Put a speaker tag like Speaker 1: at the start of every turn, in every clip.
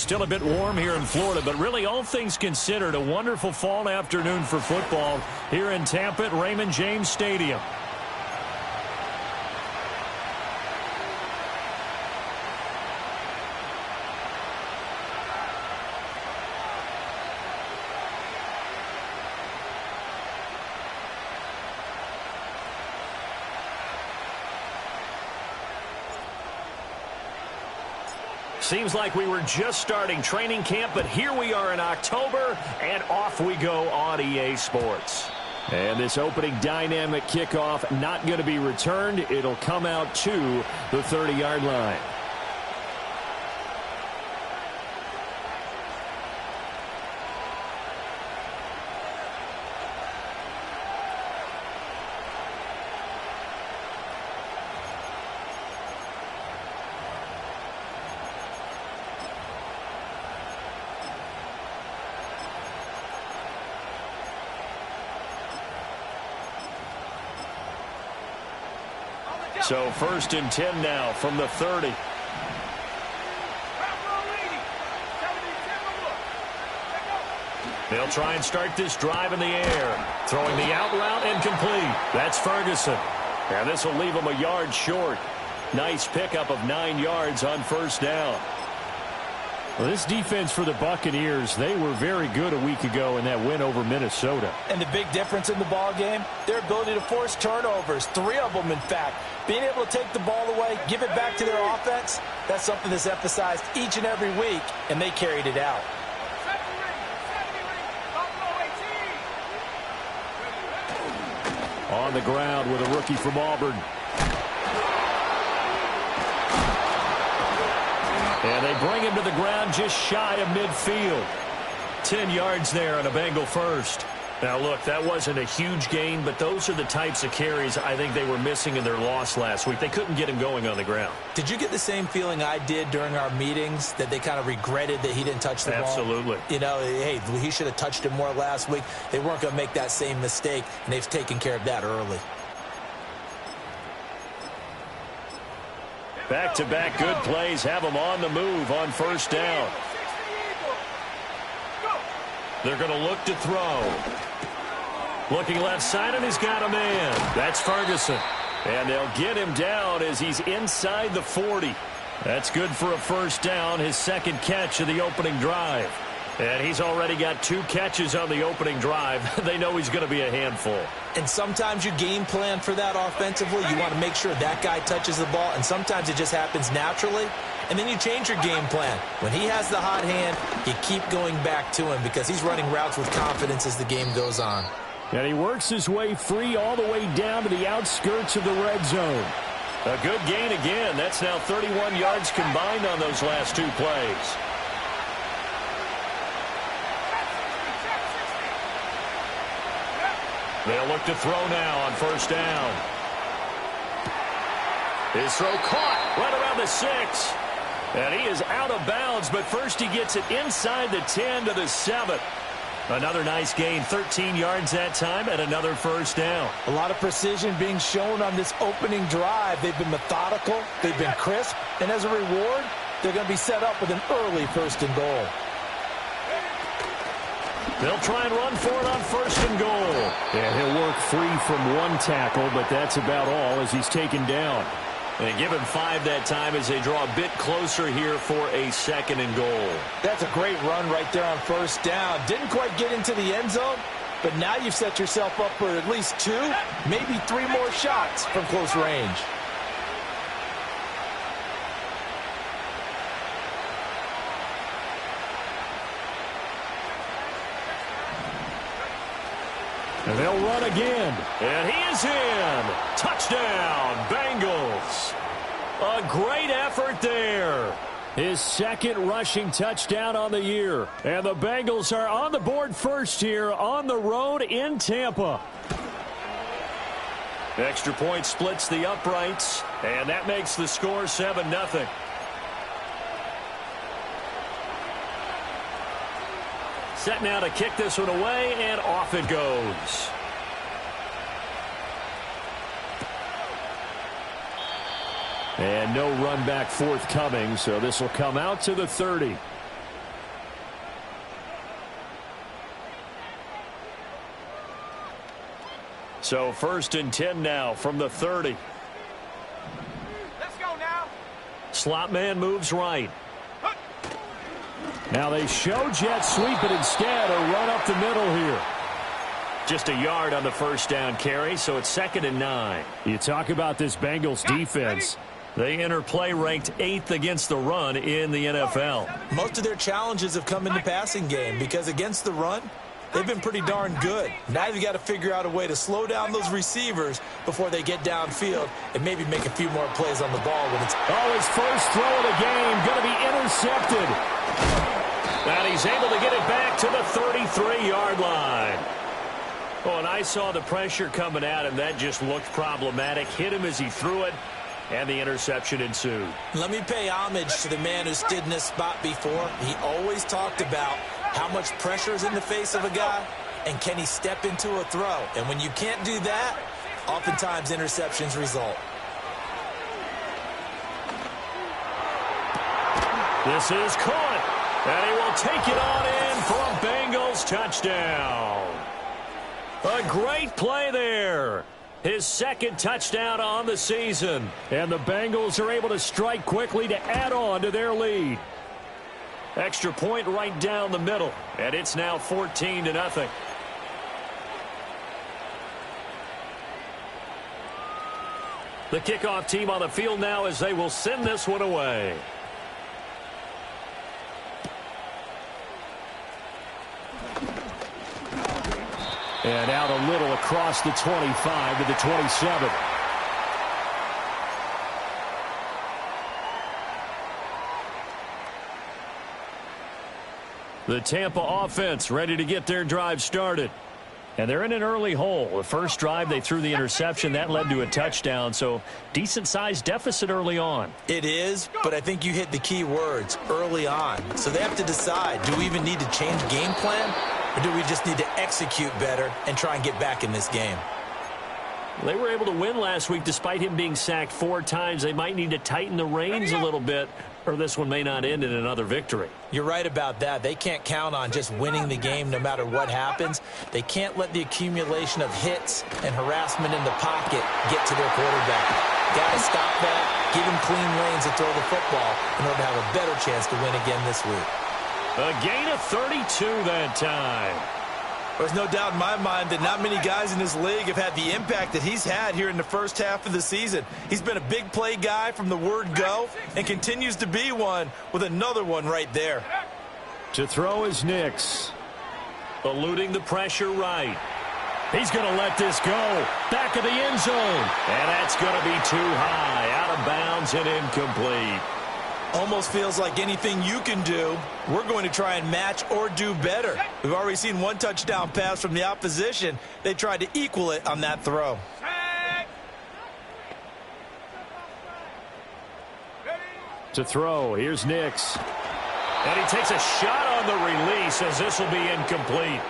Speaker 1: Still a bit warm here in Florida, but really all things considered, a wonderful fall afternoon for football here in Tampa at Raymond James Stadium. Seems like we were just starting training camp, but here we are in October, and off we go on EA Sports. And this opening dynamic kickoff not going to be returned. It'll come out to the 30-yard line. So 1st and 10 now from the 30. They'll try and start this drive in the air. Throwing the out route and complete. That's Ferguson. And this will leave him a yard short. Nice pickup of 9 yards on 1st down. Well, this defense for the Buccaneers, they were very good a week ago in that win over Minnesota.
Speaker 2: And the big difference in the ball game, their ability to force turnovers, 3 of them in fact. Being able to take the ball away, give it back to their offense, that's something that's emphasized each and every week, and they carried it out.
Speaker 1: On the ground with a rookie from Auburn. And they bring him to the ground just shy of midfield. 10 yards there on a Bengal first. Now, look, that wasn't a huge gain, but those are the types of carries I think they were missing in their loss last week. They couldn't get him going on the ground.
Speaker 2: Did you get the same feeling I did during our meetings, that they kind of regretted that he didn't touch the ball?
Speaker 1: Absolutely.
Speaker 2: You know, hey, he should have touched it more last week. They weren't going to make that same mistake, and they've taken care of that early.
Speaker 1: Back-to-back good plays have them on the move on 1st down. They're going to look to throw. Looking left side, and he's got a man. That's Ferguson. And they'll get him down as he's inside the 40. That's good for a 1st down, his 2nd catch of the opening drive. And he's already got 2 catches on the opening drive. They know he's going to be a handful.
Speaker 2: And sometimes you game plan for that offensively. You want to make sure that guy touches the ball, and sometimes it just happens naturally. And then you change your game plan. When he has the hot hand, you keep going back to him because he's running routes with confidence as the game goes on.
Speaker 1: And he works his way free all the way down to the outskirts of the red zone. A good gain again. That's now 31 yards combined on those last 2 plays. They'll look to throw now on 1st down. His throw caught right around the 6. And he is out of bounds, but first he gets it inside the 10 to the 7. Another nice gain, 13 yards that time, and another 1st down.
Speaker 2: A lot of precision being shown on this opening drive. They've been methodical, they've been crisp, and as a reward, they're going to be set up with an early 1st and goal.
Speaker 1: They'll try and run for it on 1st and goal. And he'll work free from 1 tackle, but that's about all as he's taken down. And give him 5 that time as they draw a bit closer here for a 2nd and goal.
Speaker 2: That's a great run right there on 1st down. Didn't quite get into the end zone, but now you've set yourself up for at least 2, maybe 3 more shots from close range.
Speaker 1: And they'll run again. And he is in. Touchdown, Bengals. A great effort there. His 2nd rushing touchdown on the year. And the Bengals are on the board first here on the road in Tampa. Extra point splits the uprights. And that makes the score 7-0. Set now to kick this one away, and off it goes. And no run back forthcoming, so this will come out to the 30. So 1st and 10 now from the 30.
Speaker 3: Let's go now.
Speaker 1: Slot man moves right. Now they show jet sweep it instead, a run up the middle here. Just a yard on the first down carry, so it's 2nd and 9. You talk about this Bengals defense. They enter play ranked 8th against the run in the NFL.
Speaker 2: Most of their challenges have come in the passing game because against the run, they've been pretty darn good. Now you've got to figure out a way to slow down those receivers before they get downfield and maybe make a few more plays on the ball when it's...
Speaker 1: Oh, his first throw of the game going to be intercepted. And he's able to get it back to the 33-yard line. Oh, and I saw the pressure coming at him. That just looked problematic. Hit him as he threw it, and the interception ensued.
Speaker 2: Let me pay homage to the man who stood in this spot before. He always talked about how much pressure is in the face of a guy, and can he step into a throw? And when you can't do that, oftentimes interceptions result.
Speaker 1: This is caught, and he will take it on in for a Bengals touchdown. A great play there. His 2nd touchdown on the season. And the Bengals are able to strike quickly to add on to their lead. Extra point right down the middle, and it's now 14-0. The kickoff team on the field now as they will send this one away. And out a little across the 25 to the 27. The Tampa offense ready to get their drive started. And they're in an early hole. The first drive, they threw the interception. That led to a touchdown, so decent-sized deficit early on.
Speaker 2: It is, but I think you hit the key words, early on. So they have to decide, do we even need to change game plan, or do we just need to execute better and try and get back in this game?
Speaker 1: They were able to win last week despite him being sacked 4 times. They might need to tighten the reins a little bit, or this one may not end in another victory.
Speaker 2: You're right about that. They can't count on just winning the game no matter what happens. They can't let the accumulation of hits and harassment in the pocket get to their quarterback. Got to stop that, give him clean lanes to throw the football in order to have a better chance to win again this week.
Speaker 1: A gain of 32 that time.
Speaker 2: There's no doubt in my mind that not many guys in this league have had the impact that he's had here in the first half of the season. He's been a big play guy from the word go and continues to be one with another one right there.
Speaker 1: To throw is Nix. Eluding the pressure right. He's going to let this go. Back of the end zone. And that's going to be too high. Out of bounds and incomplete.
Speaker 2: Almost feels like anything you can do, we're going to try and match or do better. We've already seen one touchdown pass from the opposition. They tried to equal it on that throw.
Speaker 1: To throw, here's Nix. And he takes a shot on the release as this will be incomplete.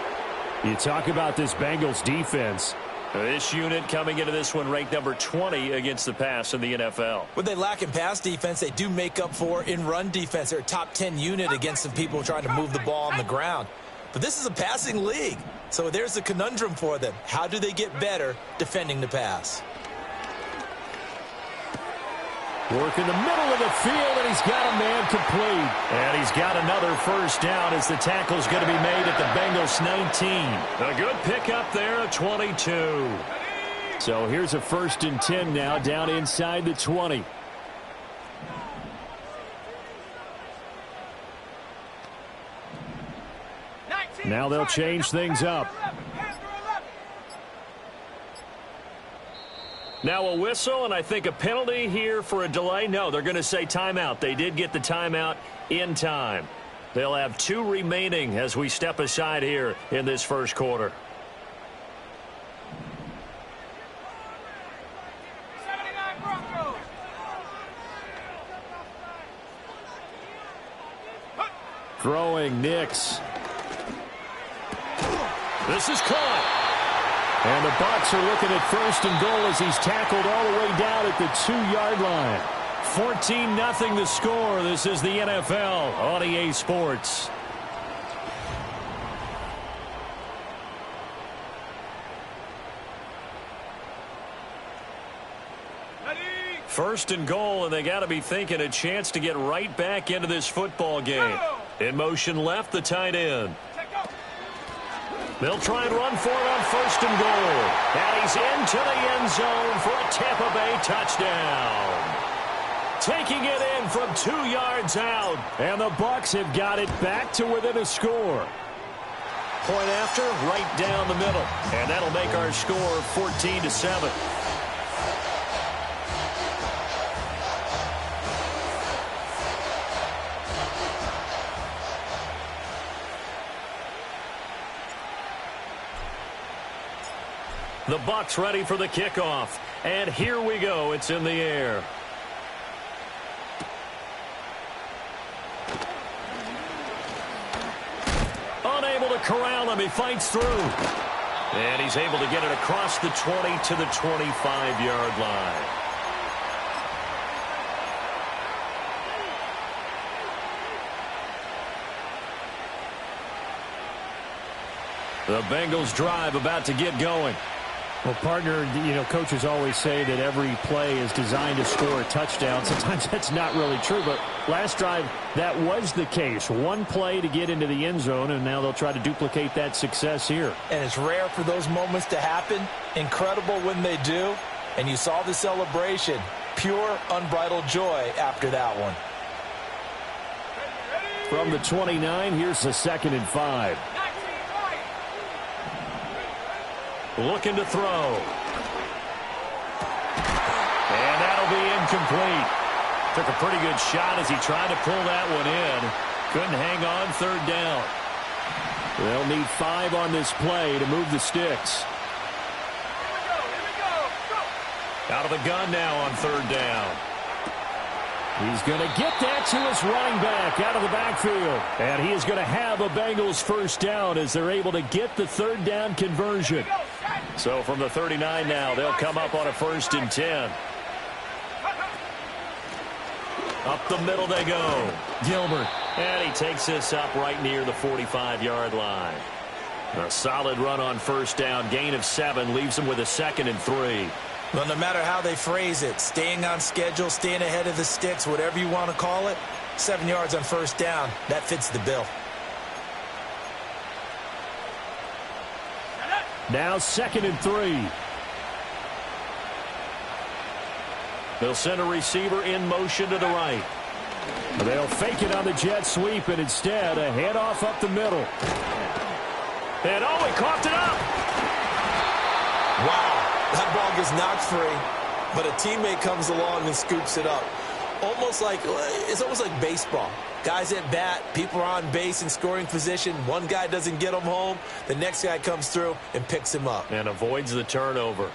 Speaker 1: You talk about this Bengals defense. This unit coming into this one ranked number 20 against the pass in the NFL.
Speaker 2: What they lack in pass defense, they do make up for in run defense. They're a top 10 unit against some people trying to move the ball on the ground. But this is a passing league, so there's a conundrum for them. How do they get better defending the pass?
Speaker 1: Work in the middle of the field, and he's got a man complete. And he's got another first down as the tackle's going to be made at the Bengals 19. A good pickup there at 22. So here's a 1st and 10 now down inside the 20. Now they'll change things up. Now a whistle, and I think a penalty here for a delay. No, they're going to say timeout. They did get the timeout in time. They'll have 2 remaining as we step aside here in this first quarter. Throwing Nix. This is caught. And the Bucs are looking at 1st and goal as he's tackled all the way down at the 2-yard line. 14-0 the score. This is the NFL on EA Sports. First and goal, and they got to be thinking a chance to get right back into this football game. In motion left, the tight end. They'll try and run for it on first and goal. And he's into the end zone for a Tampa Bay touchdown. Taking it in from 2 yards out. And the Bucs have got it back to within a score. Point after, right down the middle. And that'll make our score 14-7. The Bucs ready for the kickoff. And here we go. It's in the air. Unable to corral him. He fights through. And he's able to get it across the 20 to the 25-yard line. The Bengals drive about to get going.
Speaker 4: Well, partner, coaches always say that every play is designed to score a touchdown. Sometimes that's not really true, but last drive, that was the case. One play to get into the end zone, and now they'll try to duplicate that success here.
Speaker 2: And it's rare for those moments to happen. Incredible when they do. And you saw the celebration. Pure, unbridled joy after that one.
Speaker 1: From the 29, here's the 2nd and 5. Looking to throw. And that'll be incomplete. Took a pretty good shot as he tried to pull that one in. Couldn't hang on 3rd down. They'll need 5 on this play to move the sticks.
Speaker 3: Here we go.
Speaker 1: Out of the gun now on 3rd down. He's going to get that to his running back out of the backfield. And he is going to have a Bengals first down as they're able to get the 3rd down conversion. So from the 39 now, they'll come up on a 1st and 10. Up the middle they go. Gilbert. And he takes this up right near the 45-yard line. A solid run on 1st down. Gain of 7 leaves him with a 2nd and 3.
Speaker 2: Well, no matter how they phrase it, staying on schedule, staying ahead of the sticks, whatever you want to call it, 7 yards on 1st down, that fits the bill.
Speaker 1: Now 2nd and 3. They'll send a receiver in motion to the right. They'll fake it on the jet sweep, and instead a handoff up the middle. And oh, he coughed it up.
Speaker 2: Wow, that ball gets knocked free, but a teammate comes along and scoops it up. It's almost like baseball. Guys at bat, people are on base in scoring position. One guy doesn't get him home. The next guy comes through and picks him up.
Speaker 1: And avoids the turnover.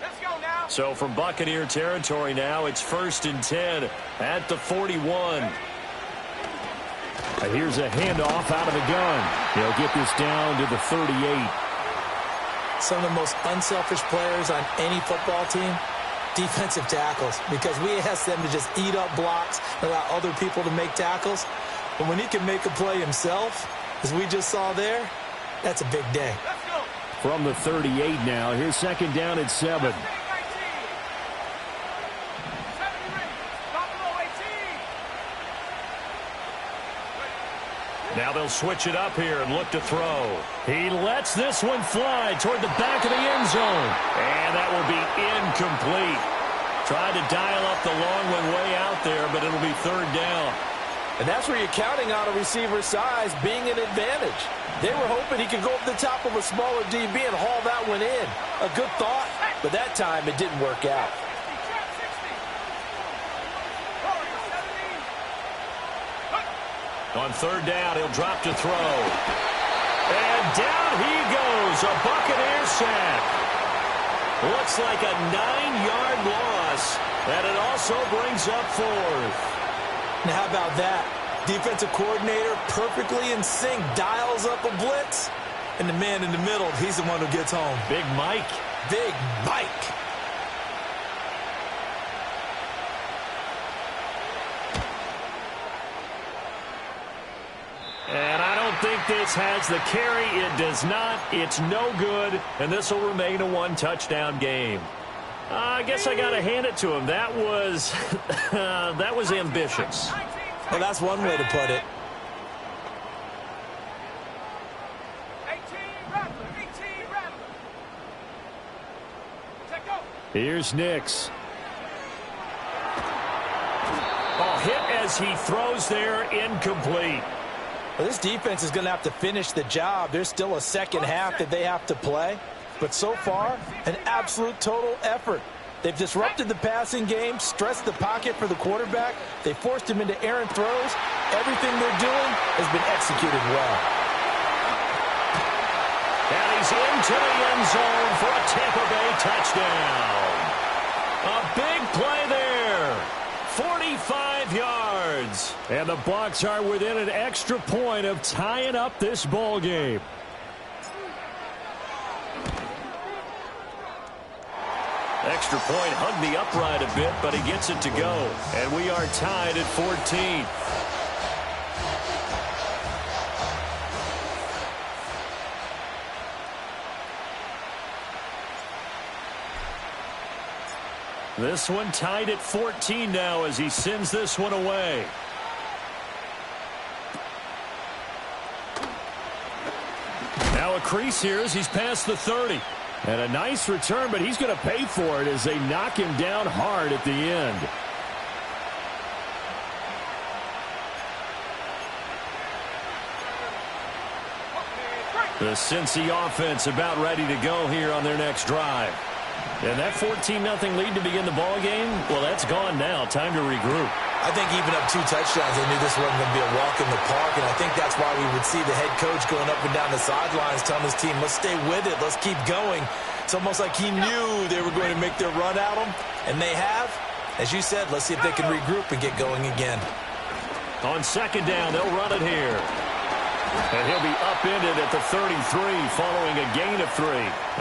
Speaker 3: Let's go now.
Speaker 1: So from Buccaneer territory now, it's 1st and 10 at the 41. And here's a handoff out of the gun. They'll get this down to the 38.
Speaker 2: Some of the most unselfish players on any football team, defensive tackles, because we ask them to just eat up blocks, allow other people to make tackles. But when he can make a play himself, as we just saw there, that's a big day.
Speaker 3: Let's go.
Speaker 1: From the 38 now, here's 2nd down at 7. Now they'll switch it up here and look to throw. He lets this one fly toward the back of the end zone. And that will be incomplete. Tried to dial up the long one way out there, but it'll be 3rd down.
Speaker 2: And that's where you're counting on a receiver's size being an advantage. They were hoping he could go up the top of a smaller DB and haul that one in. A good thought, but that time it didn't work out.
Speaker 1: On 3rd down, he'll drop to throw. And down he goes, a Buccaneer sack. Looks like a 9-yard loss, and it also brings up 4th.
Speaker 2: Now, how about that? Defensive coordinator perfectly in sync, dials up a blitz, and the man in the middle, he's the one who gets home.
Speaker 1: Big Mike.
Speaker 2: Big Mike.
Speaker 1: And I don't think think this has the carry. It does not. It's no good, and this will remain a one-touchdown game. I guess I got to hand it to him. That was that was ambitious.
Speaker 2: Well, that's one way to put it.
Speaker 3: 18 Rattler, 18 Rattler. Take go.
Speaker 4: Here's Nix.
Speaker 1: Oh, hit as he throws there, incomplete.
Speaker 2: Well, this defense is going to have to finish the job. There's still a second half that they have to play. But so far, an absolute total effort. They've disrupted the passing game, stressed the pocket for the quarterback. They forced him into errant throws. Everything they're doing has been executed well.
Speaker 1: And he's into the end zone for a Tampa Bay touchdown. A big play there. 45 yards.
Speaker 4: And the Bucs are within an extra point of tying up this ball game.
Speaker 1: Extra point hugged the upright a bit, but he gets it to go. And we are tied at 14. This one tied at 14 now as he sends this one away. Now a crease here as he's past the 30.
Speaker 4: And a nice return, but he's going to pay for it as they knock him down hard at the end.
Speaker 1: The Cincy offense about ready to go here on their next drive. And that 14-0 lead to begin the ball game, well, that's gone now. Time to regroup.
Speaker 2: I think even up 2 touchdowns, they knew this wasn't going to be a walk in the park, and I think that's why we would see the head coach going up and down the sidelines telling his team, let's stay with it, let's keep going. It's almost like he knew they were going to make their run at him, and they have. As you said, let's see if they can regroup and get going again.
Speaker 1: On second down, they'll run it here. And he'll be upended at the 33 following a gain of 3.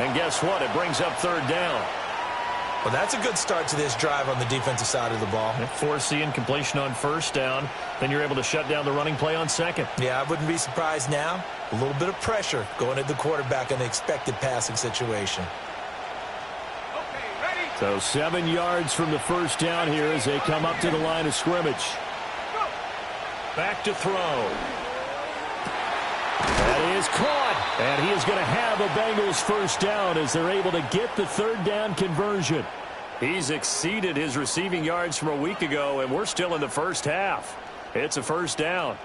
Speaker 1: And guess what? It brings up third down.
Speaker 2: Well, that's a good start to this drive on the defensive side of the ball.
Speaker 1: Forcing completion on first down. Then you're able to shut down the running play on second.
Speaker 2: Yeah, I wouldn't be surprised now. A little bit of pressure going at the quarterback in the expected passing situation.
Speaker 3: Okay, ready.
Speaker 4: So 7 yards from the first down here as they come up to the line of scrimmage.
Speaker 1: Back to throw.
Speaker 4: That is caught, and he is going to have a Bengals first down as they're able to get the third down conversion.
Speaker 1: He's exceeded his receiving yards from a week ago, and we're still in the first half. It's a first down.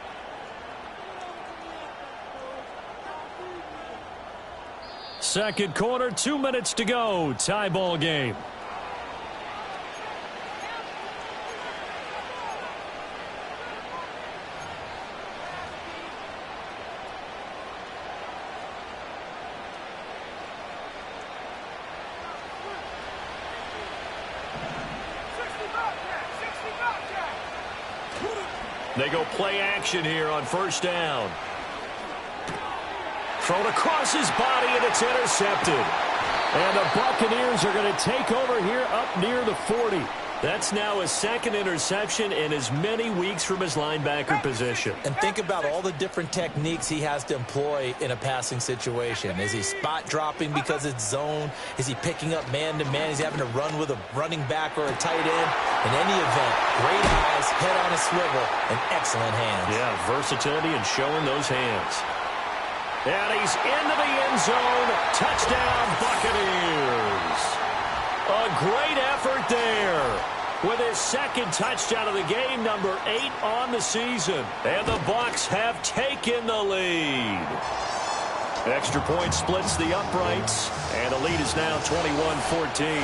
Speaker 1: Second quarter, 2 minutes to go. Tie ball game. They go play action here on first down. Thrown across his body, and it's intercepted.
Speaker 4: And the Buccaneers are going to take over here up near the 40.
Speaker 1: That's now his second interception in as many weeks from his linebacker position.
Speaker 2: And think about all the different techniques he has to employ in a passing situation. Is he spot dropping because it's zone? Is he picking up man-to-man? Is he having to run with a running back or a tight end? In any event, great eyes, head on a swivel, and excellent hands.
Speaker 1: Yeah, versatility and showing those hands. And he's into the end zone. Touchdown, Buccaneers. A great effort there with his second touchdown of the game, number 8 on the season. And the Bucs have taken the lead. Extra point splits the uprights, and the lead is now 21-14.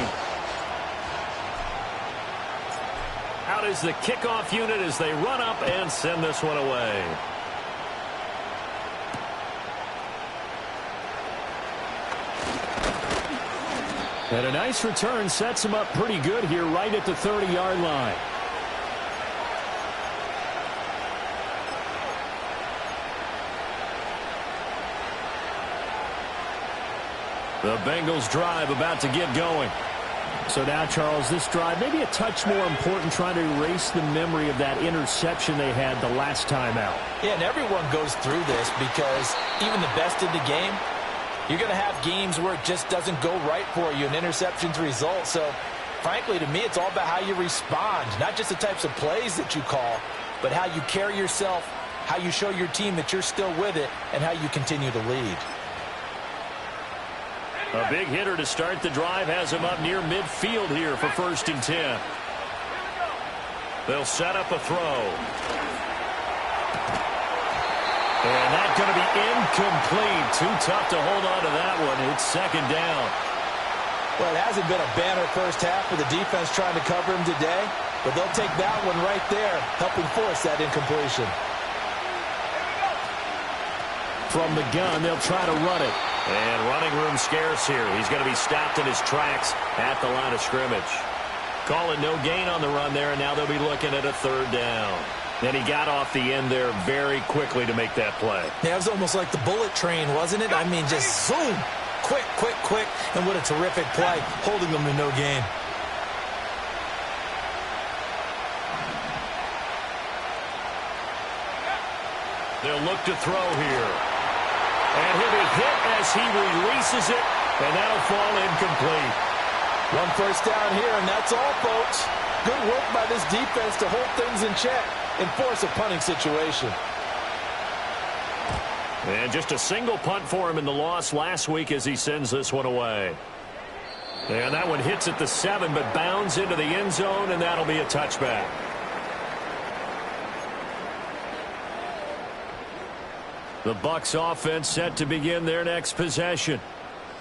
Speaker 1: Out is the kickoff unit as they run up and send this one away.
Speaker 4: And a nice return sets him up pretty good here right at the 30-yard line.
Speaker 1: The Bengals drive about to get going.
Speaker 4: So now, Charles, this drive maybe a touch more important, trying to erase the memory of that interception they had the last time out.
Speaker 2: Yeah, and everyone goes through this because even the best in the game, you're going to have games where it just doesn't go right for you, and interceptions result. So, frankly, to me, it's all about how you respond, not just the types of plays that you call, but how you carry yourself, how you show your team that you're still with it, and how you continue to lead.
Speaker 1: A big hitter to start the drive has him up near midfield here for 1st and 10. They'll set up a throw. And that's going to be incomplete. Too tough to hold on to that one. It's 2nd down.
Speaker 2: Well, it hasn't been a banner first half for the defense trying to cover him today, but they'll take that one right there, helping force that incompletion.
Speaker 4: From the gun, they'll try to run it.
Speaker 1: And running room scarce here. He's going to be stopped in his tracks at the line of scrimmage. Calling no gain on the run there, and now they'll be looking at a 3rd down. And he got off the end there very quickly to make that play.
Speaker 2: Yeah, it was almost like the bullet train, wasn't it? I mean, just zoom. Quick, quick, quick. And what a terrific play, holding them to no gain.
Speaker 1: They'll look to throw here. And he'll be hit as he releases it, and that'll fall incomplete.
Speaker 2: 1 first down here, and that's all, folks. Good work by this defense to hold things in check and force a punting situation.
Speaker 1: And just a single punt for him in the loss last week as he sends this one away. And that one hits at the 7, but bounds into the end zone, and that'll be a touchback. The Bucs offense set to begin their next possession.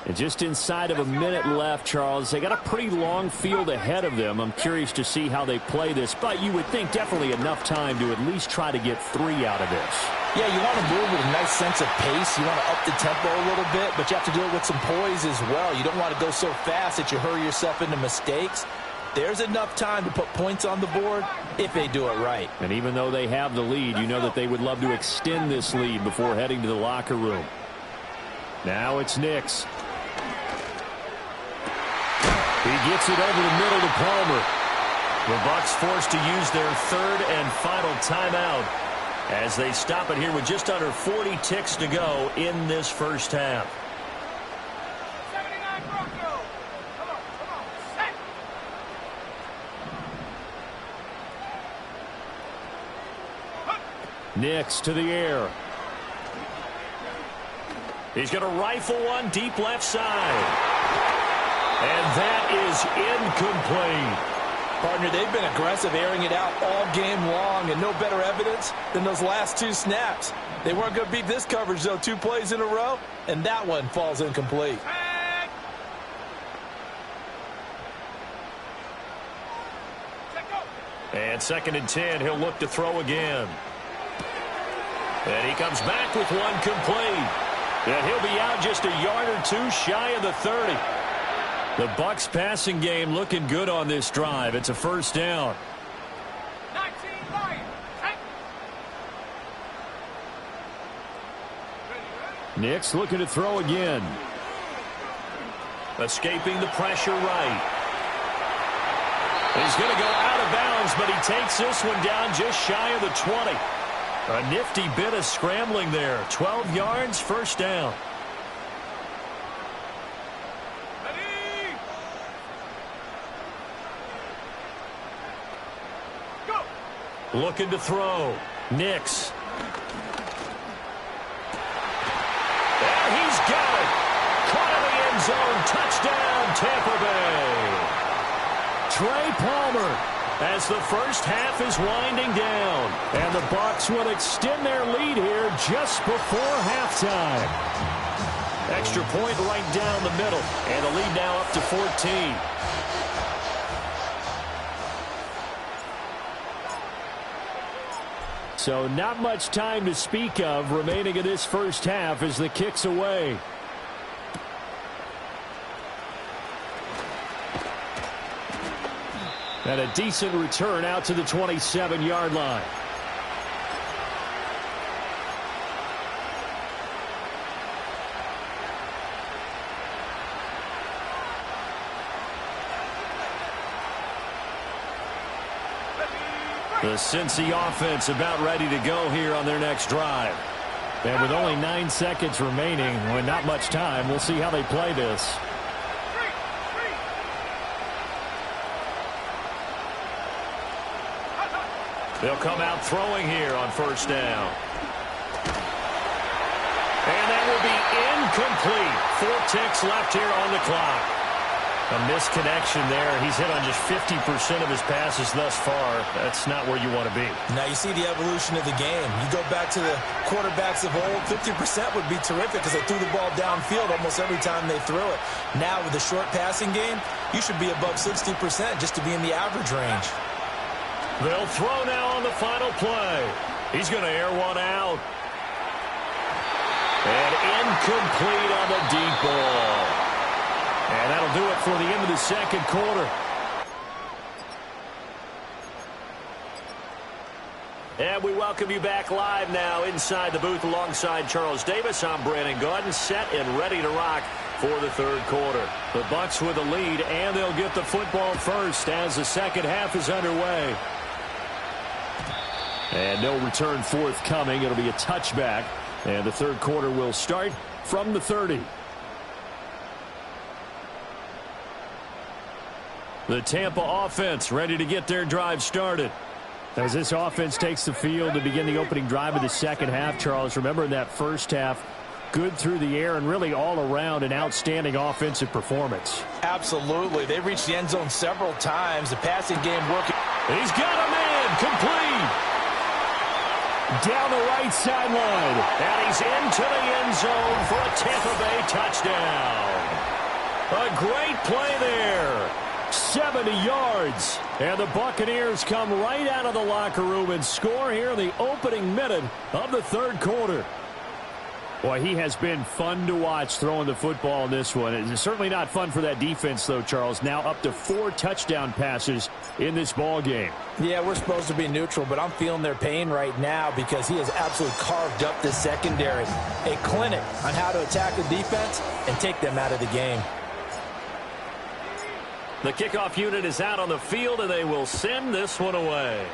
Speaker 4: And just inside of a minute left, Charles. They got a pretty long field ahead of them. I'm curious to see how they play this, but you would think definitely enough time to at least try to get 3 out of this.
Speaker 2: Yeah, you want to move with a nice sense of pace. You want to up the tempo a little bit, but you have to do it with some poise as well. You don't want to go so fast that you hurry yourself into mistakes. There's enough time to put points on the board if they do it right.
Speaker 4: And even though they have the lead, you know that they would love to extend this lead before heading to the locker room. Now it's Nix. He gets it over the middle to Palmer. The Bucs forced to use their 3rd and final timeout as they stop it here with just under 40 ticks to go in this first half.
Speaker 3: 79 Bronco. Come on, set.
Speaker 4: Nix to the air.
Speaker 1: He's going to rifle one deep left side. And that is incomplete.
Speaker 2: Partner, they've been aggressive, airing it out all game long, and no better evidence than those last 2 snaps. They weren't going to beat this coverage, though, 2 plays in a row, and that one falls incomplete.
Speaker 1: And 2nd and 10, he'll look to throw again. And he comes back with one complete. And he'll be out just a yard or 2 shy of the 30. The Bucs passing game looking good on this drive. It's a 1st down.
Speaker 3: 19 Lions.
Speaker 4: Nix looking to throw again.
Speaker 1: Escaping the pressure right. He's going to go out of bounds, but he takes this one down just shy of the 20. A nifty bit of scrambling there. 12 yards, 1st down. Looking to throw. Nix. And he's got it. Caught in the end zone. Touchdown, Tampa Bay. Trey Palmer as the first half is winding down. And the Bucs will extend their lead here just before halftime. Extra point right down the middle. And the lead now up to 14.
Speaker 4: So not much time to speak of remaining in this first half as the kick's away. And a decent return out to the 27-yard line.
Speaker 1: The Cincy offense about ready to go here on their next drive.
Speaker 4: And with only 9 seconds remaining, with not much time, we'll see how they play this.
Speaker 1: They'll come out throwing here on first down. And that will be incomplete. 4 ticks left here on the clock. A misconnection there. He's hit on just 50% of his passes thus far. That's not where you want to be.
Speaker 2: Now you see the evolution of the game. You go back to the quarterbacks of old, 50% would be terrific because they threw the ball downfield almost every time they threw it. Now with the short passing game, you should be above 60% just to be in the average range.
Speaker 1: They'll throw now on the final play. He's going to air one out. And incomplete on the deep ball. And that'll do it for the end of the second quarter. And we welcome you back live now inside the booth alongside Charles Davis. I'm Brandon Gaudin, set and ready to rock for the third quarter. The Bucs with a lead, and they'll get the football first as the second half is underway. And no return forthcoming. It'll be a touchback. And the third quarter will start from the 30. The Tampa offense ready to get their drive started.
Speaker 4: As this offense takes the field to begin the opening drive of the second half, Charles, remember in that first half, good through the air and really all around an outstanding offensive performance.
Speaker 2: Absolutely. They reached the end zone several times. The passing game working.
Speaker 1: He's got a man complete.
Speaker 4: Down the right sideline.
Speaker 1: And he's into the end zone for a Tampa Bay touchdown. A great play there. 70 yards. And the Buccaneers come right out of the locker room and score here in the opening minute of the third quarter.
Speaker 4: Boy, he has been fun to watch throwing the football in this one. It's certainly not fun for that defense, though, Charles. Now up to 4 touchdown passes in this ball game.
Speaker 2: Yeah, we're supposed to be neutral, but I'm feeling their pain right now because he has absolutely carved up this secondary. A clinic on how to attack the defense and take them out of the game.
Speaker 1: The kickoff unit is out on the field, and they will send this one away.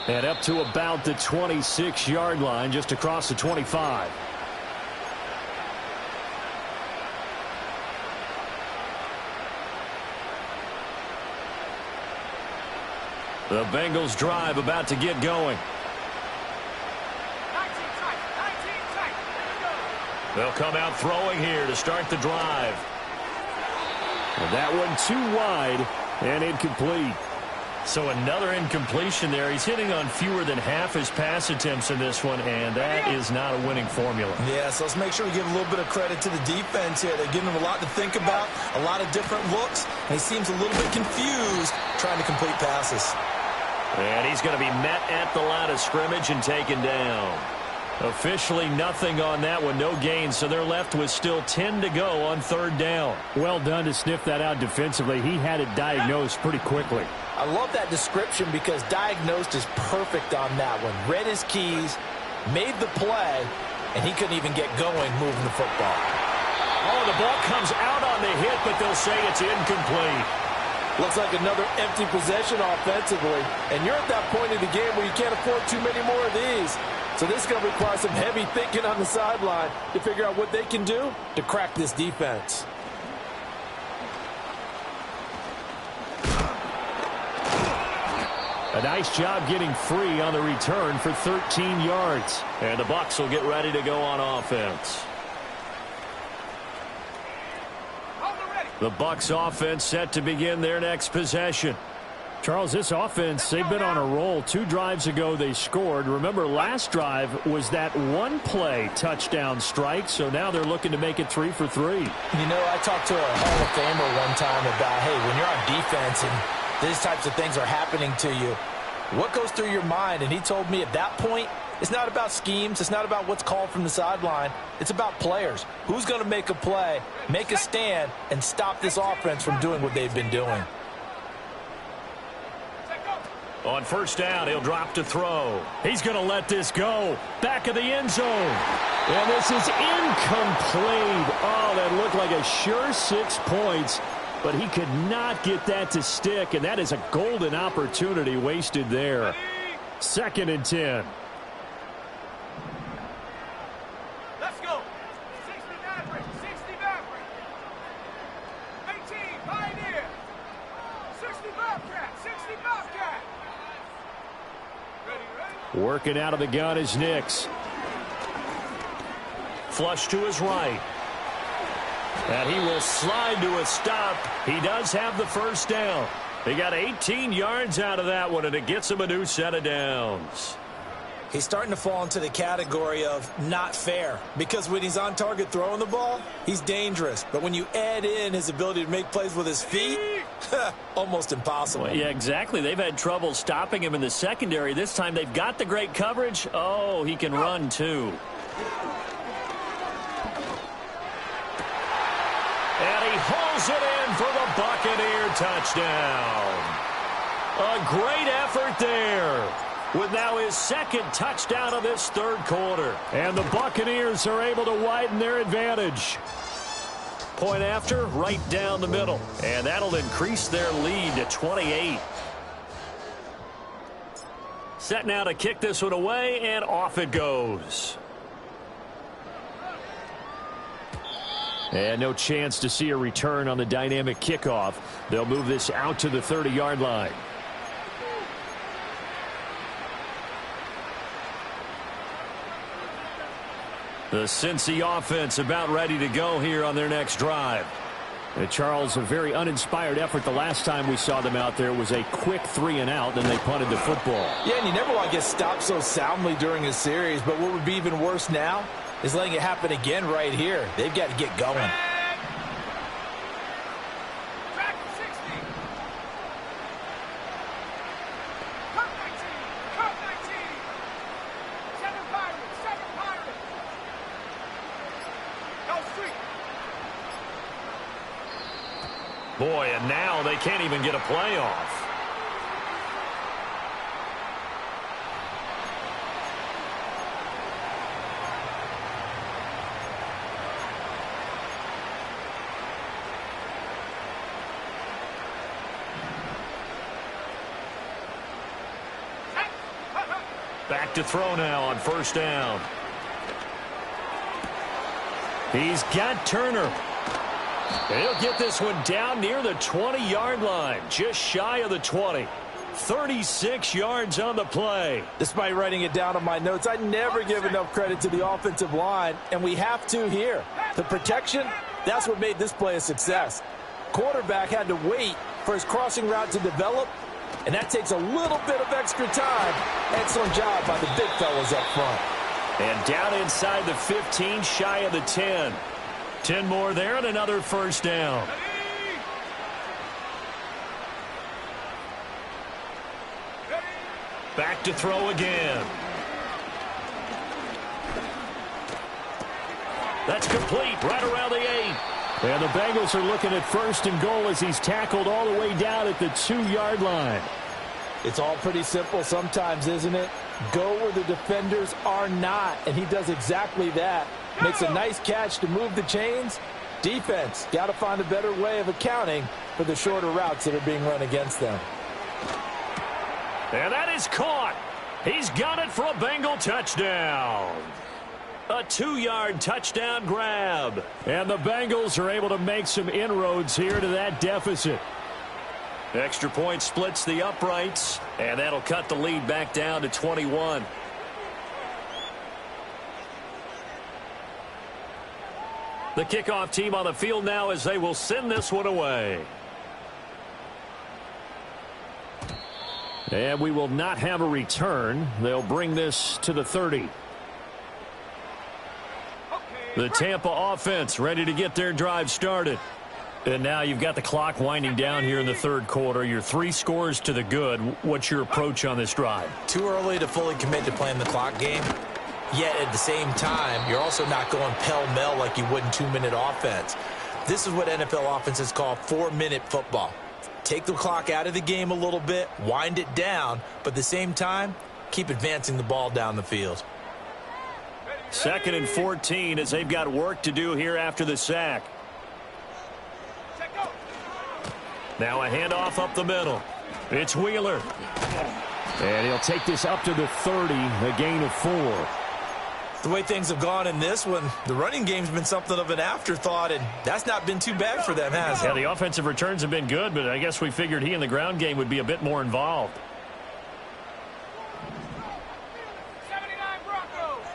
Speaker 4: And up to about the 26-yard line, just across the 25.
Speaker 1: The Bengals drive about to get going.
Speaker 3: 19 tight.
Speaker 1: They'll come out throwing here to start the drive.
Speaker 4: And that one too wide and incomplete.
Speaker 1: So another incompletion there. He's hitting on fewer than half his pass attempts in this one, and that is not a winning formula.
Speaker 2: Yeah, so let's make sure we give a little bit of credit to the defense here. They're giving him a lot to think about, a lot of different looks, and he seems a little bit confused trying to complete passes.
Speaker 1: And he's going to be met at the line of scrimmage and taken down. Officially nothing on that one, no gain, so they're left with still 10 to go on third down.
Speaker 4: Well done to sniff that out defensively. He had it diagnosed pretty quickly.
Speaker 2: I love that description because diagnosed is perfect on that one. Read his keys, made the play, and he couldn't even get going moving the football.
Speaker 1: Oh, the ball comes out on the hit, but they'll say it's incomplete.
Speaker 2: Looks like another empty possession offensively, and you're at that point in the game where you can't afford too many more of these. So this is going to require some heavy thinking on the sideline to figure out what they can do to crack this defense.
Speaker 4: A nice job getting free on the return for 13 yards.
Speaker 1: And the Bucs will get ready to go on offense. The Bucs offense set to begin their next possession.
Speaker 4: Charles, this offense, they've been on a roll. 2 drives ago they scored. Remember, last drive was that one-play touchdown strike, so now they're looking to make it 3 for 3.
Speaker 2: You know, I talked to a Hall of Famer one time about, hey, when you're on defense and these types of things are happening to you, what goes through your mind? And he told me at that point, it's not about schemes. It's not about what's called from the sideline. It's about players. Who's going to make a play, make a stand, and stop this offense from doing what they've been doing?
Speaker 1: On first down, he'll drop to throw. He's going to let this go. Back of the end zone.
Speaker 4: And this is incomplete. Oh, that looked like a sure 6 points, but he could not get that to stick, and that is a golden opportunity wasted there. 2nd and 10.
Speaker 3: Let's go. 60 Maverick. 60 Maverick. 18 Pioneer. 60 Bobcat. 60 Bobcat. Ready.
Speaker 4: Working out of the gun is Nix.
Speaker 1: Flush to his right. And he will slide to a stop. He does have the first down. He got 18 yards out of that one, and it gets him a new set of downs.
Speaker 2: He's starting to fall into the category of not fair, because when he's on target throwing the ball, he's dangerous. But when you add in his ability to make plays with his feet, almost impossible.
Speaker 1: Well, yeah, exactly. They've had trouble stopping him in the secondary. This time they've got the great coverage. Oh, he can run too. And he hauls it in for the Buccaneer touchdown. A great effort there, with now his 2nd touchdown of this 3rd quarter.
Speaker 4: And the Buccaneers are able to widen their advantage.
Speaker 1: Point after, right down the middle. And that'll increase their lead to 28. Set now to kick this one away, and off it goes.
Speaker 4: And no chance to see a return on the dynamic kickoff. They'll move this out to the 30-yard line.
Speaker 1: The Cincy offense about ready to go here on their next drive.
Speaker 4: And Charles, a very uninspired effort the last time we saw them out there was a quick 3-and-out, then they punted the football.
Speaker 2: Yeah, and you never want to get stopped so soundly during a series, but what would be even worse now is letting it happen again right here. They've got to get going.
Speaker 3: Track 60. Cut 19. Cut 19. 7 Pirates. 7 Pirates. Go street.
Speaker 1: Boy, and now they can't even get a play off. Back to throw now on 1st down. He's got Turner. He'll get this one down near the 20-yard line, just shy of the 20. 36 yards on the play.
Speaker 2: Despite writing it down on my notes, I never give enough credit to the offensive line, and we have to here. The protection, that's what made this play a success. Quarterback had to wait for his crossing route to develop, and that takes a little bit of extra time. Excellent job by the big fellas up front.
Speaker 1: And down inside the 15, shy of the 10. 10 more there and another 1st down. Back to throw again. That's complete right around the 8.
Speaker 4: And the Bengals are looking at 1st and goal as he's tackled all the way down at the 2-yard line.
Speaker 2: It's all pretty simple sometimes, isn't it? Go where the defenders are not, and he does exactly that. Makes a nice catch to move the chains. Defense, got to find a better way of accounting for the shorter routes that are being run against them.
Speaker 1: And that is caught. He's got it for a Bengal touchdown. A 2-yard touchdown grab.
Speaker 4: And the Bengals are able to make some inroads here to that deficit.
Speaker 1: Extra point splits the uprights, and that'll cut the lead back down to 21. The kickoff team on the field now as they will send this one away.
Speaker 4: And we will not have a return. They'll bring this to the 30.
Speaker 1: The Tampa offense ready to get their drive started. And now you've got the clock winding down here in the 3rd quarter. You're 3 scores to the good. What's your approach on this drive?
Speaker 2: Too early to fully commit to playing the clock game. Yet at the same time, you're also not going pell-mell like you would in 2-minute offense. This is what NFL offenses call 4-minute football. Take the clock out of the game a little bit, wind it down, but at the same time, keep advancing the ball down the field.
Speaker 1: 2nd and 14 as they've got work to do here after the sack. Now a handoff up the middle. It's Wheeler.
Speaker 4: And he'll take this up to the 30, a gain of 4.
Speaker 2: The way things have gone in this one, the running game's been something of an afterthought, and that's not been too bad for them, has it?
Speaker 1: Yeah, the offensive returns have been good, but I guess we figured he in the ground game would be a bit more involved.
Speaker 3: 79 Broncos.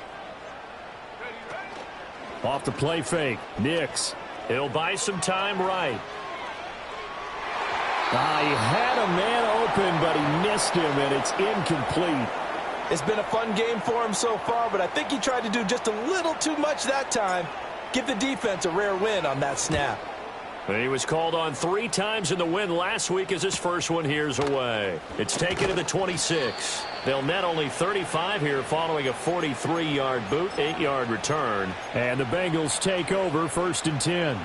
Speaker 3: Ready?
Speaker 4: Off the play fake. Nix.
Speaker 1: He'll buy some time right.
Speaker 4: He had a man open, but he missed him, and it's incomplete.
Speaker 2: It's been a fun game for him so far, but I think he tried to do just a little too much that time. Give the defense a rare win on that snap.
Speaker 1: He was called on 3 times in the win last week as his first one here's away. It's taken to the 26. They'll net only 35 here following a 43-yard boot, 8-yard return.
Speaker 4: And the Bengals take over 1st and 10.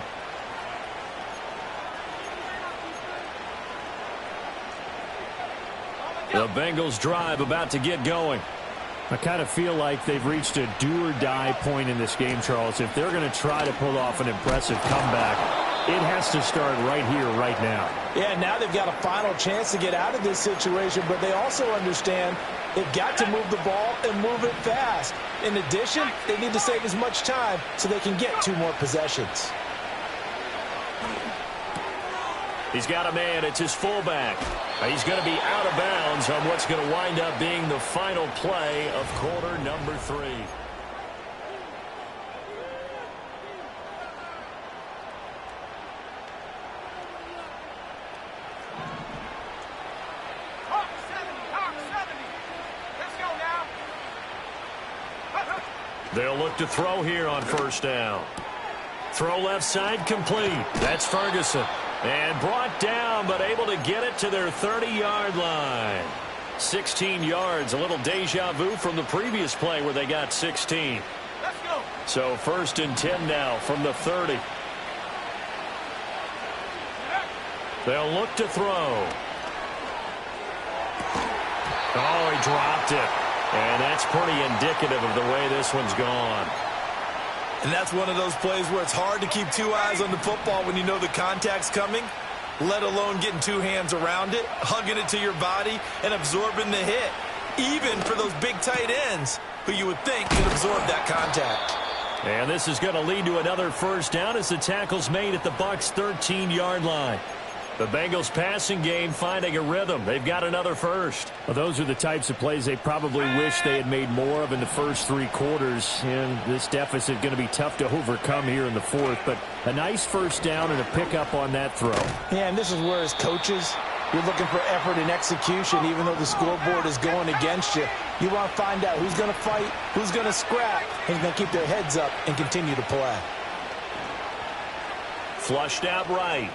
Speaker 1: The Bengals drive about to get going.
Speaker 4: I kind of feel like they've reached a do-or-die point in this game, Charles. If they're going to try to pull off an impressive comeback, it has to start right here, right now.
Speaker 2: Yeah, now they've got a final chance to get out of this situation, but they also understand they've got to move the ball and move it fast. In addition, they need to save as much time so they can get 2 more possessions.
Speaker 1: He's got a man. It's his fullback. He's going to be out of bounds on what's going to wind up being the final play of quarter number 3.
Speaker 3: Hawk 70. Let's go now.
Speaker 1: They'll look to throw here on 1st down. Throw left side complete. That's Ferguson. And brought down, but able to get it to their 30-yard line. 16 yards, a little deja vu from the previous play where they got 16.
Speaker 3: Let's go.
Speaker 1: So 1st and 10 now from the 30. They'll look to throw. Oh, he dropped it. And that's pretty indicative of the way this one's gone.
Speaker 2: And that's one of those plays where it's hard to keep 2 eyes on the football when you know the contact's coming, let alone getting 2 hands around it, hugging it to your body, and absorbing the hit, even for those big tight ends who you would think could absorb that contact.
Speaker 1: And this is going to lead to another 1st down as the tackle's made at the Bucs' 13-yard line. The Bengals passing game finding a rhythm. They've got another 1st.
Speaker 4: Well, those are the types of plays they probably wish they had made more of in the first 3 quarters. And this deficit going to be tough to overcome here in the 4th. But a nice 1st down and a pickup on that throw.
Speaker 2: Yeah, and this is where as coaches, you're looking for effort and execution even though the scoreboard is going against you. You want to find out who's going to fight, who's going to scrap, who's going to keep their heads up and continue to play.
Speaker 1: Flushed out right.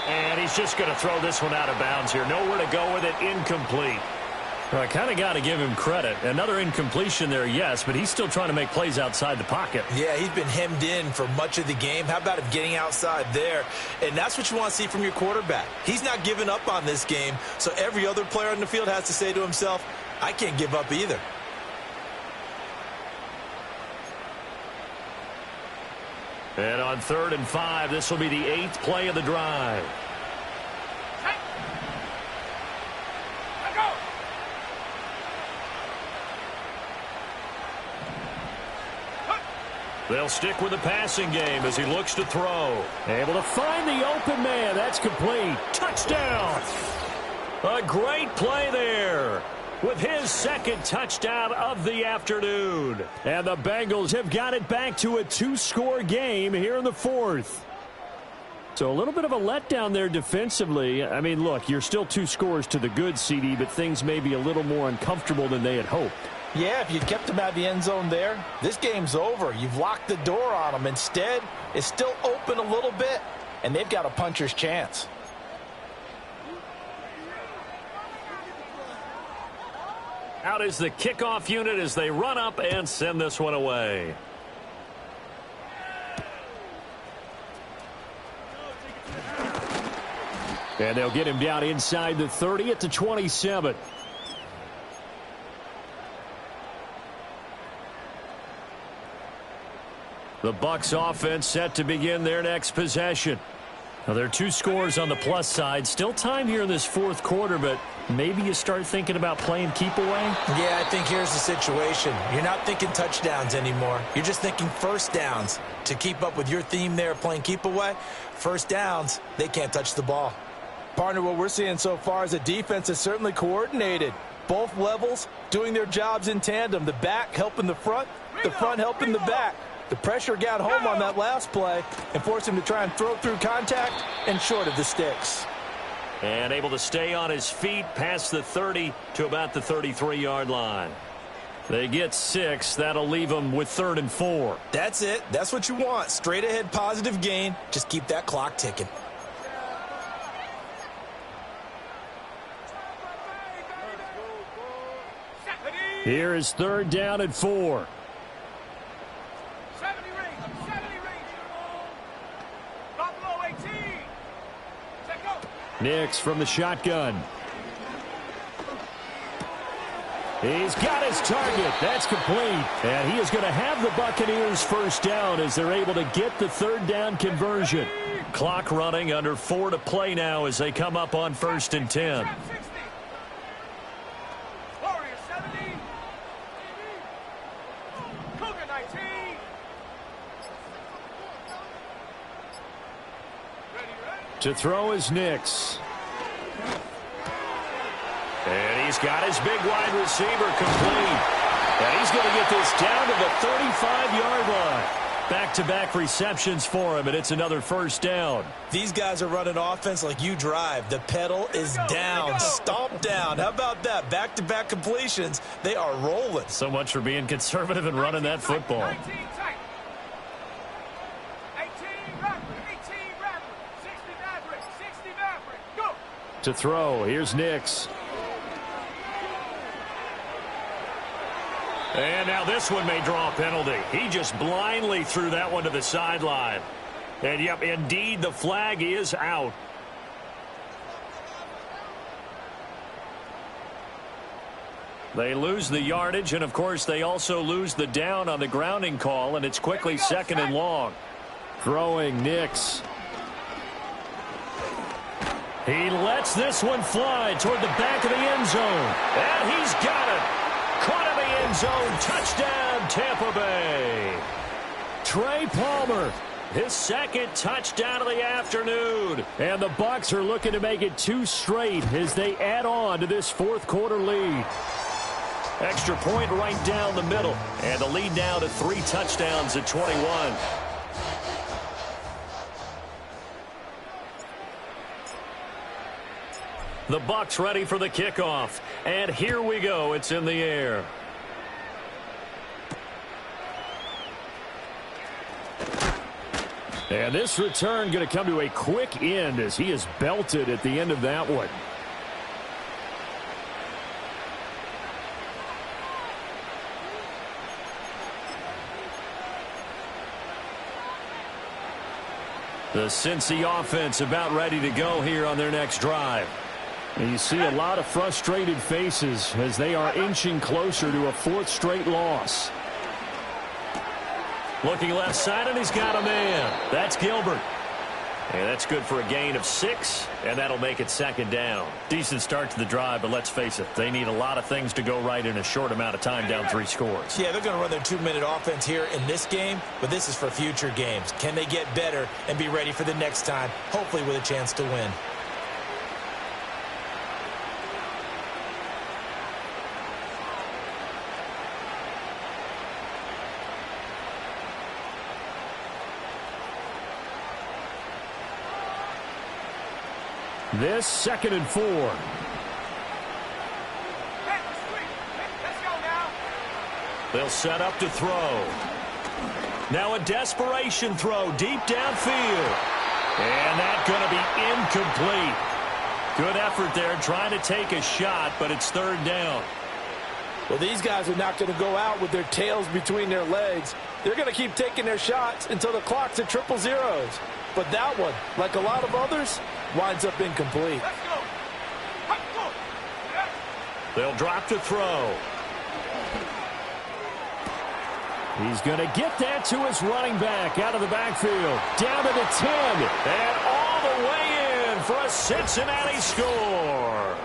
Speaker 1: And he's just going to throw this one out of bounds here. Nowhere to go with it. Incomplete. Well, I kind of got to give him credit. Another incompletion there, yes, but he's still trying to make plays outside the pocket.
Speaker 2: Yeah, he's been hemmed in for much of the game. How about him getting outside there? And that's what you want to see from your quarterback. He's not giving up on this game, so every other player on the field has to say to himself, I can't give up either.
Speaker 1: And on 3rd and 5, this will be the 8th play of the drive.
Speaker 3: Let's go.
Speaker 1: They'll stick with the passing game as he looks to throw. Able to find the open man. That's complete. Touchdown. A great play there with his 2nd touchdown of the afternoon.
Speaker 4: And the Bengals have got it back to a 2-score game here in the 4th. So a little bit of a letdown there defensively. I mean, look, you're still 2 scores to the good, CD, but things may be a little more uncomfortable than they had hoped.
Speaker 2: Yeah, if you kept them out of the end zone there, this game's over. You've locked the door on them. Instead, it's still open a little bit, and they've got a puncher's chance.
Speaker 1: Out is the kickoff unit as they run up and send this one away.
Speaker 4: And they'll get him down inside the 30 at the 27.
Speaker 1: The Bucs offense set to begin their next possession. Now, there are 2 scores on the plus side. Still time here in this fourth quarter, but maybe you start thinking about playing keep away?
Speaker 2: Yeah, I think here's the situation. You're not thinking touchdowns anymore. You're just thinking first downs. To keep up with your theme there, playing keep away, first downs, they can't touch the ball.
Speaker 5: Partner, what we're seeing so far is the defense is certainly coordinated. Both levels doing their jobs in tandem. The back helping the front helping the back. The pressure got home on that last play and forced him to try and throw through contact and short of the sticks.
Speaker 1: And able to stay on his feet past the 30 to about the 33-yard line. They get 6. That'll leave them with 3rd and 4.
Speaker 2: That's it. That's what you want. Straight ahead positive gain. Just keep that clock ticking.
Speaker 4: Here is 3rd down and 4.
Speaker 3: 70 range. 70 range. Buffalo 18. Set go.
Speaker 4: Nix from the shotgun. He's got his target. That's complete. And he is going to have the Buccaneers first down as they're able to get the 3rd down conversion.
Speaker 1: Clock running, under 4 to play now as they come up on 1st and 10.
Speaker 3: 60. Warrior 70. Cougar 19. Ready.
Speaker 4: To throw is Nix.
Speaker 1: And he's got his big wide receiver complete. And he's going to get this down to the 35-yard line. Back-to-back receptions for him, and it's another first down.
Speaker 2: These guys are running offense like you drive. The pedal is down, stomp down. How about that? Back-to-back completions. They are rolling.
Speaker 1: So much for being conservative and running that football.
Speaker 3: 19 tight. 18 Rapper. 18 Rapper. 60 Maverick. 60 Maverick. Go.
Speaker 4: To throw, here's Nix.
Speaker 1: And now this one may draw a penalty. He just blindly threw that one to the sideline. And, yep, indeed, the flag is out. They lose the yardage, and, of course, they also lose the down on the grounding call, and it's quickly 2nd and long.
Speaker 4: Throwing Nix.
Speaker 1: He lets this one fly toward the back of the end zone. And he's got it. Caught in the end zone. Touchdown, Tampa Bay.
Speaker 4: Trey Palmer.
Speaker 1: His 2nd touchdown of the afternoon.
Speaker 4: And the Bucs are looking to make it 2 straight as they add on to this fourth quarter lead.
Speaker 1: Extra point right down the middle. And the lead now to 3 touchdowns at 21. The Bucs ready for the kickoff. And here we go. It's in the air.
Speaker 4: And this return going to come to a quick end as he is belted at the end of that one.
Speaker 1: The Cincy offense about ready to go here on their next drive.
Speaker 4: And you see a lot of frustrated faces as they are inching closer to a 4th straight loss.
Speaker 1: Looking left side, and he's got a man. That's Gilbert. And that's good for a gain of 6, and that'll make it 2nd down. Decent start to the drive, but let's face it, they need a lot of things to go right in a short amount of time, down 3 scores.
Speaker 2: Yeah, they're going to run their 2-minute offense here in this game, but this is for future games. Can they get better and be ready for the next time, hopefully with a chance to win?
Speaker 4: This 2nd and 4.
Speaker 3: Let's go now.
Speaker 1: They'll set up to throw. Now a desperation throw deep downfield. And that's going to be incomplete. Good effort there trying to take a shot, but it's 3rd down.
Speaker 5: Well, these guys are not going to go out with their tails between their legs. They're going to keep taking their shots until the clock's at 000. But that one, like a lot of others, winds up incomplete.
Speaker 3: Let's go. Let's go. Yes.
Speaker 1: They'll drop to throw.
Speaker 4: He's going to get that to his running back out of the backfield. Down to the 10. And all the way in for a Cincinnati score.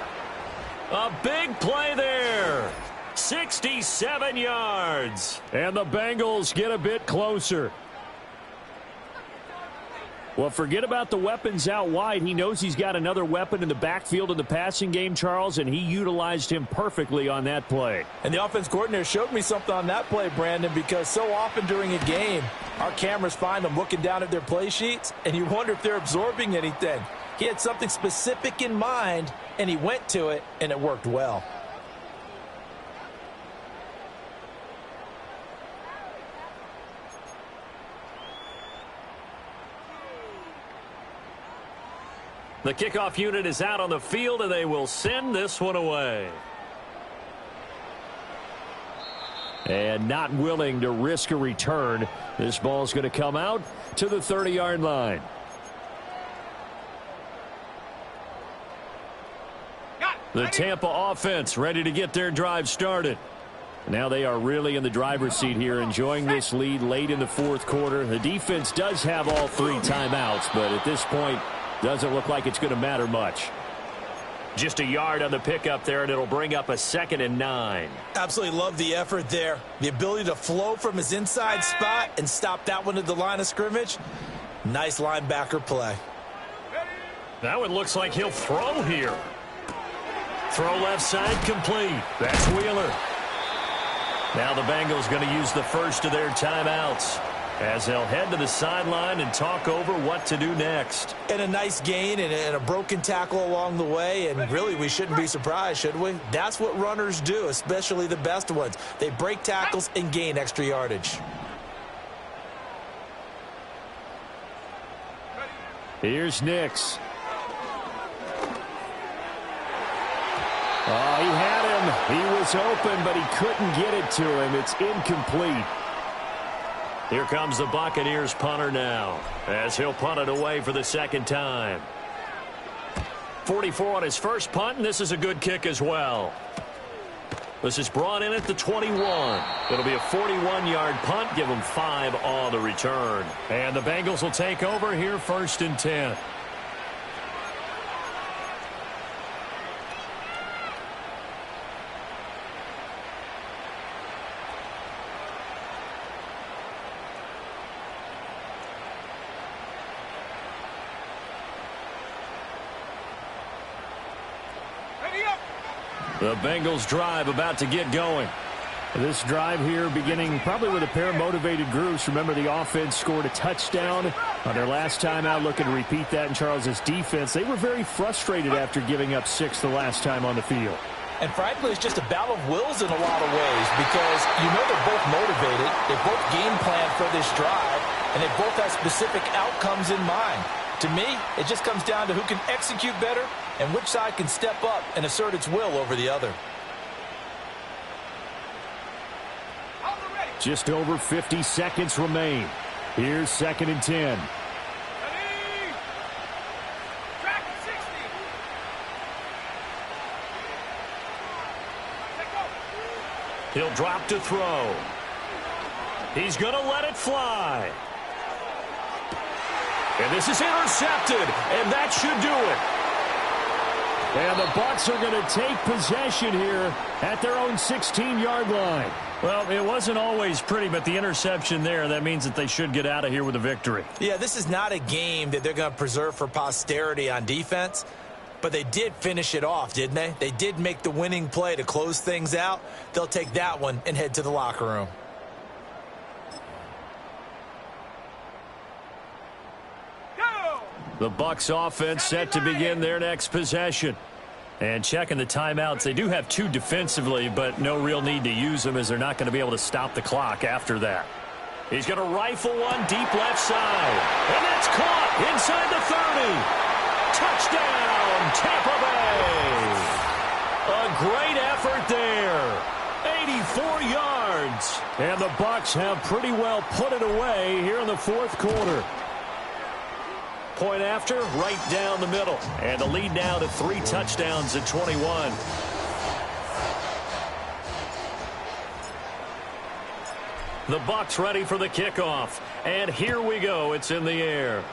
Speaker 4: A big play there. 67 yards. And the Bengals get a bit closer. Well, forget about the weapons out wide. He knows he's got another weapon in the backfield in the passing game, Charles, and he utilized him perfectly on that play.
Speaker 5: And the offense coordinator showed me something on that play, Brandon, because so often during a game, our cameras find them looking down at their play sheets, and you wonder if they're absorbing anything. He had something specific in mind, and he went to it, and it worked well.
Speaker 1: The kickoff unit is out on the field, and they will send this one away.
Speaker 4: And not willing to risk a return. This ball's going to come out to the 30-yard line. The Tampa offense ready to get their drive started. Now they are really in the driver's seat here, enjoying this lead late in the fourth quarter. The defense does have all 3 timeouts, but at this point, doesn't look like it's going to matter much.
Speaker 1: Just a yard on the pickup there, and it'll bring up a 2nd and 9.
Speaker 2: Absolutely love the effort there. The ability to flow from his inside spot and stop that one at the line of scrimmage. Nice linebacker play.
Speaker 1: That one looks like he'll throw here. Throw left side complete. That's Wheeler. Now the Bengals going to use the first of their timeouts as they'll head to the sideline and talk over what to do next.
Speaker 2: And a nice gain and a broken tackle along the way, and really we shouldn't be surprised, should we? That's what runners do, especially the best ones. They break tackles and gain extra yardage.
Speaker 4: Here's Nix. Oh, he had him. He was open, but he couldn't get it to him. It's incomplete.
Speaker 1: Here comes the Buccaneers punter now, as he'll punt it away for the 2nd time. 44 on his first punt, and this is a good kick as well. This is brought in at the 21. It'll be a 41-yard punt, give them 5 on the return.
Speaker 4: And the Bengals will take over here, 1st and 10.
Speaker 1: The Bengals drive about to get going.
Speaker 4: This drive here beginning probably with a pair of motivated groups. Remember, the offense scored a touchdown on their last time out. Looking to repeat that in Charles's defense. They were very frustrated after giving up 6 the last time on the field.
Speaker 5: And frankly, it's just a battle of wills in a lot of ways because you know they're both motivated. They both game plan for this drive, and they both have specific outcomes in mind. To me, it just comes down to who can execute better and which side can step up and assert its will over the other.
Speaker 4: Just over 50 seconds remain. Here's 2nd and 10.
Speaker 1: He'll drop to throw. He's going to let it fly. And this is intercepted, and that should do it.
Speaker 4: And the Bucs are going to take possession here at their own 16-yard line.
Speaker 1: Well, it wasn't always pretty, but the interception there, that means that they should get out of here with a victory.
Speaker 2: Yeah, this is not a game that they're going to preserve for posterity on defense, but they did finish it off, didn't they? They did make the winning play to close things out. They'll take that one and head to the locker room.
Speaker 1: The Bucs offense set to begin their next possession. And checking the timeouts, they do have 2 defensively, but no real need to use them as they're not going to be able to stop the clock after that. He's going to rifle one deep left side. And that's caught inside the 30. Touchdown, Tampa Bay. A great effort there. 84 yards.
Speaker 4: And the Bucs have pretty well put it away here in the fourth quarter.
Speaker 1: Point after, right down the middle. And the lead now to 3 touchdowns at 21. The Bucs ready for the kickoff. And here we go. It's in the air.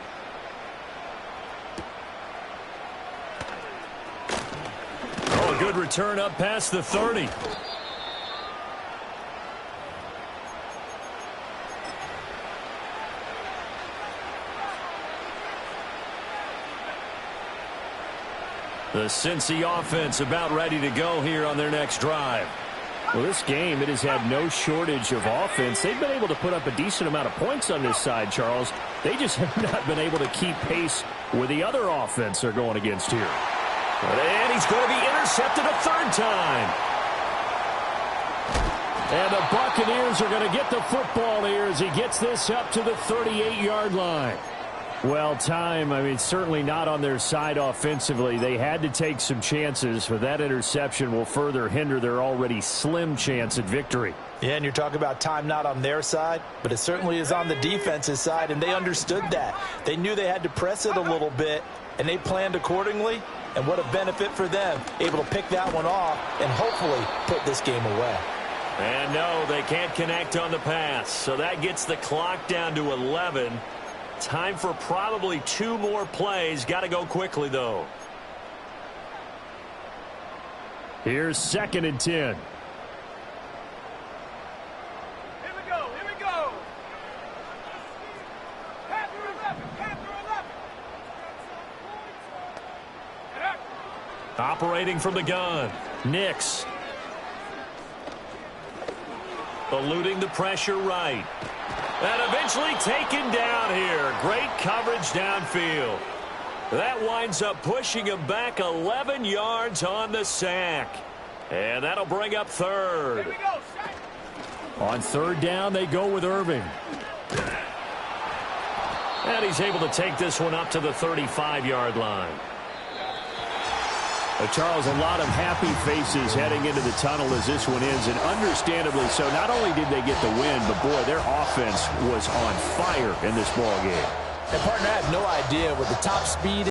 Speaker 1: Oh, a good return up past the 30. The Cincy offense about ready to go here on their next drive.
Speaker 4: Well, this game, it has had no shortage of offense. They've been able to put up a decent amount of points on this side, Charles. They just have not been able to keep pace with the other offense they're going against here.
Speaker 1: And he's going to be intercepted a third time.
Speaker 4: And the Buccaneers are going to get the football here as he gets this up to the 38-yard line. Well, certainly not on their side offensively. They had to take some chances, but that interception will further hinder their already slim chance at victory.
Speaker 5: Yeah, and you're talking about time not on their side, but it certainly is on the defense's side, and they understood that. They knew they had to press it a little bit, and they planned accordingly, and what a benefit for them, able to pick that one off and hopefully put this game away.
Speaker 1: And no, they can't connect on the pass, so that gets the clock down to 11. Time for probably 2 more plays. Got to go quickly, though.
Speaker 4: Here's 2nd and 10.
Speaker 3: Here we go. Panther 11.
Speaker 1: Operating from the gun. Nix. Eluding the pressure right. And eventually taken down here. Great coverage downfield. That winds up pushing him back 11 yards on the sack. And that'll bring up 3rd.
Speaker 3: Here we go.
Speaker 4: On 3rd down, they go with Irving.
Speaker 1: And he's able to take this one up to the 35-yard line.
Speaker 4: Charles, a lot of happy faces heading into the tunnel as this one ends, and understandably so. Not only did they get the win, but, boy, their offense was on fire in this ball game.
Speaker 5: And, partner, I have no idea with the top speed